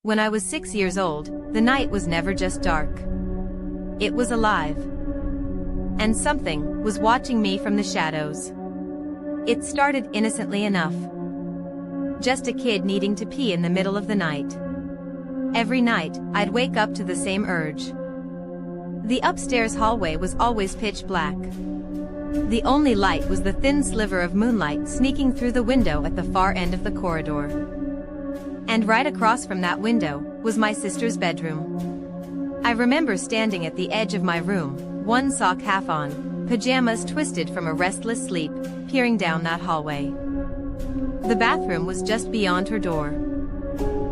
When I was 6 years old, the night was never just dark. It was alive. And something was watching me from the shadows. It started innocently enough. Just a kid needing to pee in the middle of the night. Every night, I'd wake up to the same urge. The upstairs hallway was always pitch black. The only light was the thin sliver of moonlight sneaking through the window at the far end of the corridor. And right across from that window was my sister's bedroom. I remember standing at the edge of my room, one sock half on, pajamas twisted from a restless sleep, peering down that hallway. The bathroom was just beyond her door.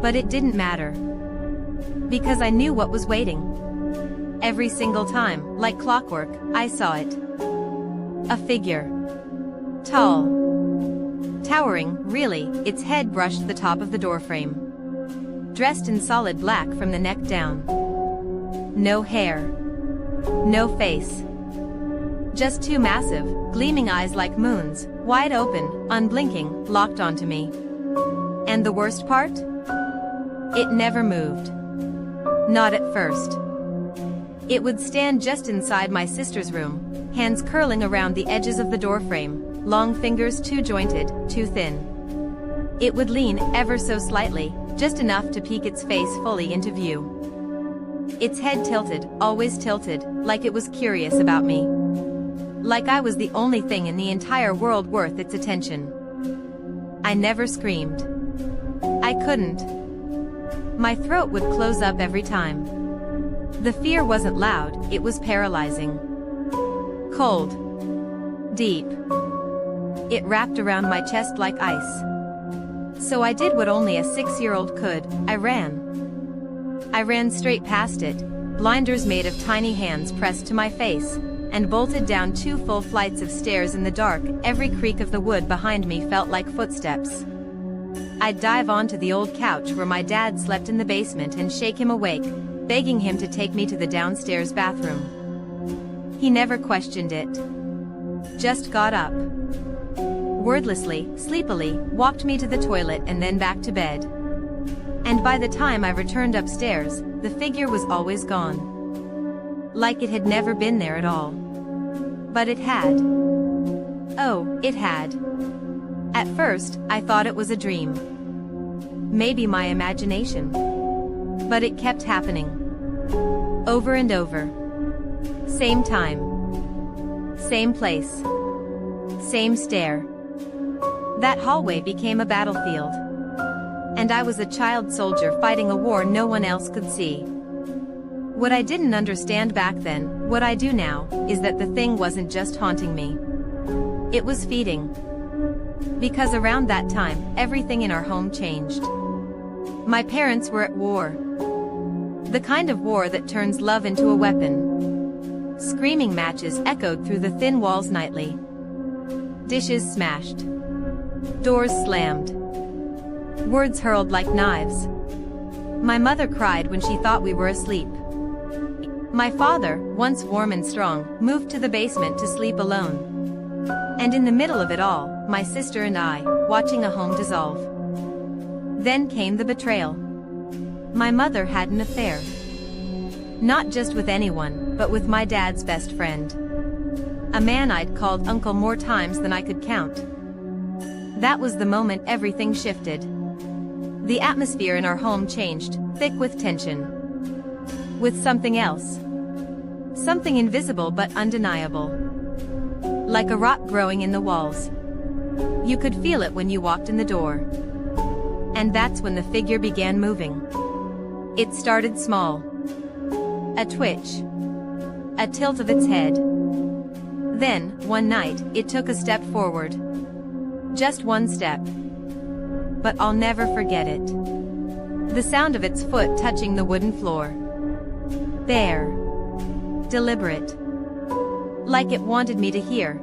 But it didn't matter. Because I knew what was waiting. Every single time, like clockwork, I saw it. A figure. Tall. Towering, really, its head brushed the top of the doorframe. Dressed in solid black from the neck down. No hair. No face. Just two massive, gleaming eyes like moons, wide open, unblinking, locked onto me. And the worst part? It never moved. Not at first. It would stand just inside my sister's room, hands curling around the edges of the doorframe, long fingers too jointed, too thin. It would lean ever so slightly, just enough to peek its face fully into view. Its head tilted, always tilted, like it was curious about me. Like I was the only thing in the entire world worth its attention. I never screamed. I couldn't. My throat would close up every time. The fear wasn't loud, it was paralyzing. Cold. Deep. It wrapped around my chest like ice. So I did what only a 6-year-old could, I ran. I ran straight past it, blinders made of tiny hands pressed to my face, and bolted down 2 full flights of stairs in the dark. Every creak of the wood behind me felt like footsteps. I'd dive onto the old couch where my dad slept in the basement and shake him awake, begging him to take me to the downstairs bathroom. He never questioned it. Just got up. Wordlessly, sleepily, walked me to the toilet and then back to bed. And by the time I returned upstairs, the figure was always gone. Like it had never been there at all. But it had. Oh, it had. At first, I thought it was a dream. Maybe my imagination. But it kept happening. Over and over. Same time. Same place. Same stair. That hallway became a battlefield. And I was a child soldier fighting a war no one else could see. What I didn't understand back then, what I do now, is that the thing wasn't just haunting me. It was feeding. Because around that time, everything in our home changed. My parents were at war. The kind of war that turns love into a weapon. Screaming matches echoed through the thin walls nightly. Dishes smashed. Doors slammed. Words hurled like knives. My mother cried when she thought we were asleep. My father, once warm and strong, moved to the basement to sleep alone. And in the middle of it all, my sister and I, watching a home dissolve. Then came the betrayal. My mother had an affair. Not just with anyone, but with my dad's best friend. A man I'd called uncle more times than I could count. That was the moment everything shifted. The atmosphere in our home changed, thick with tension. With something else. Something invisible but undeniable. Like a rot growing in the walls. You could feel it when you walked in the door. And that's when the figure began moving. It started small. A twitch. A tilt of its head. Then, one night, it took a step forward. Just one step. But I'll never forget it. The sound of its foot touching the wooden floor. Bare. Deliberate. Like it wanted me to hear.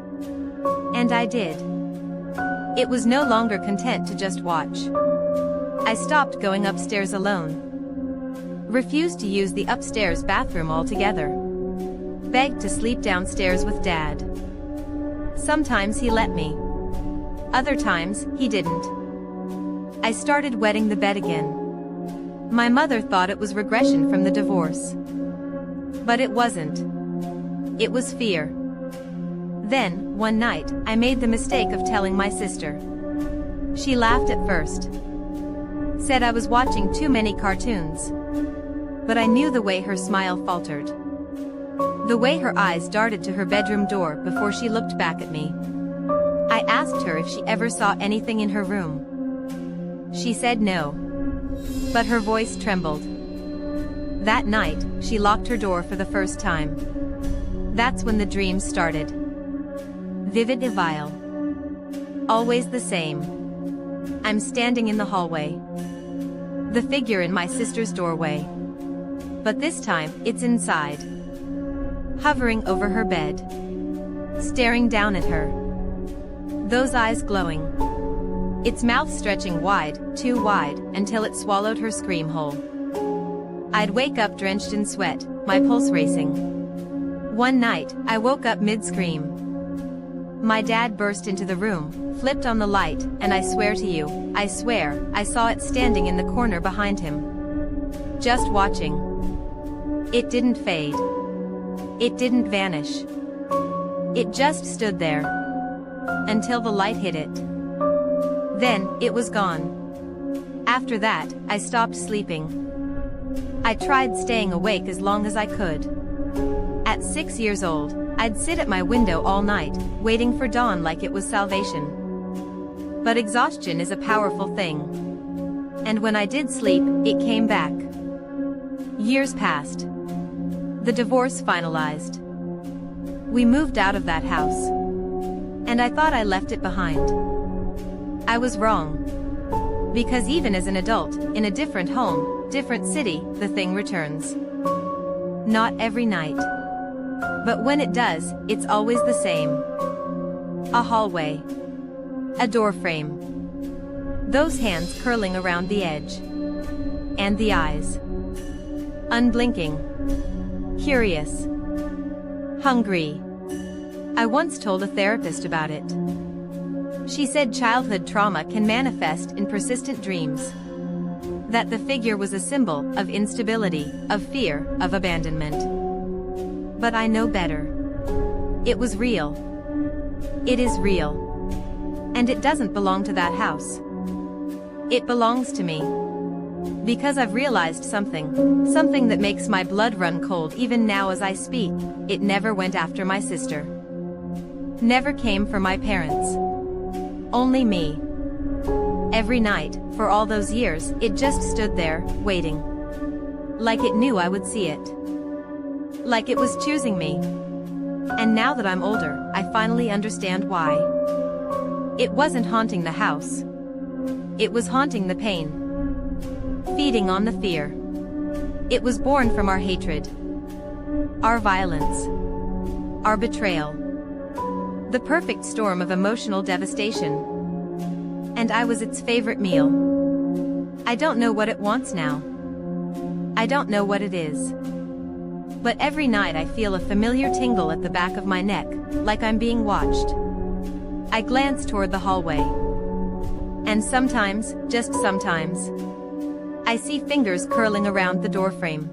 And I did. It was no longer content to just watch. I stopped going upstairs alone. Refused to use the upstairs bathroom altogether. Begged to sleep downstairs with Dad. Sometimes he let me. Other times, he didn't. I started wetting the bed again. My mother thought it was regression from the divorce. But it wasn't. It was fear. Then, one night, I made the mistake of telling my sister. She laughed at first. Said I was watching too many cartoons. But I knew the way her smile faltered. The way her eyes darted to her bedroom door before she looked back at me. I asked her if she ever saw anything in her room. She said no. But her voice trembled. That night, she locked her door for the first time. That's when the dreams started. Vivid and vile. Always the same. I'm standing in the hallway. The figure in my sister's doorway. But this time, it's inside. Hovering over her bed. Staring down at her. Those eyes glowing. Its mouth stretching wide, too wide, until it swallowed her scream whole. I'd wake up drenched in sweat, my pulse racing. One night, I woke up mid-scream. My dad burst into the room, flipped on the light, and I swear to you, I swear, I saw it standing in the corner behind him. Just watching. It didn't fade. It didn't vanish. It just stood there. Until the light hit it. Then, it was gone. After that, I stopped sleeping. I tried staying awake as long as I could. At 6 years old, I'd sit at my window all night, waiting for dawn like it was salvation. But exhaustion is a powerful thing. And when I did sleep, it came back. Years passed. The divorce finalized. We moved out of that house. And I thought I left it behind. I was wrong. Because even as an adult, in a different home, different city, the thing returns. Not every night. But when it does, it's always the same. A hallway. A door frame. Those hands curling around the edge. And the eyes. Unblinking. Curious. Hungry. I once told a therapist about it. She said childhood trauma can manifest in persistent dreams. That the figure was a symbol of instability, of fear, of abandonment. But I know better. It was real. It is real. And it doesn't belong to that house. It belongs to me. Because I've realized something that makes my blood run cold even now as I speak. It never went after my sister. Never came for my parents. Only me. Every night, for all those years, it just stood there, waiting. Like it knew I would see it. Like it was choosing me. And now that I'm older, I finally understand why. It wasn't haunting the house. It was haunting the pain. Feeding on the fear. It was born from our hatred. Our violence. Our betrayal. The perfect storm of emotional devastation. And I was its favorite meal. I don't know what it wants now. I don't know what it is. But every night I feel a familiar tingle at the back of my neck, like I'm being watched. I glance toward the hallway. And sometimes, just sometimes, I see fingers curling around the doorframe.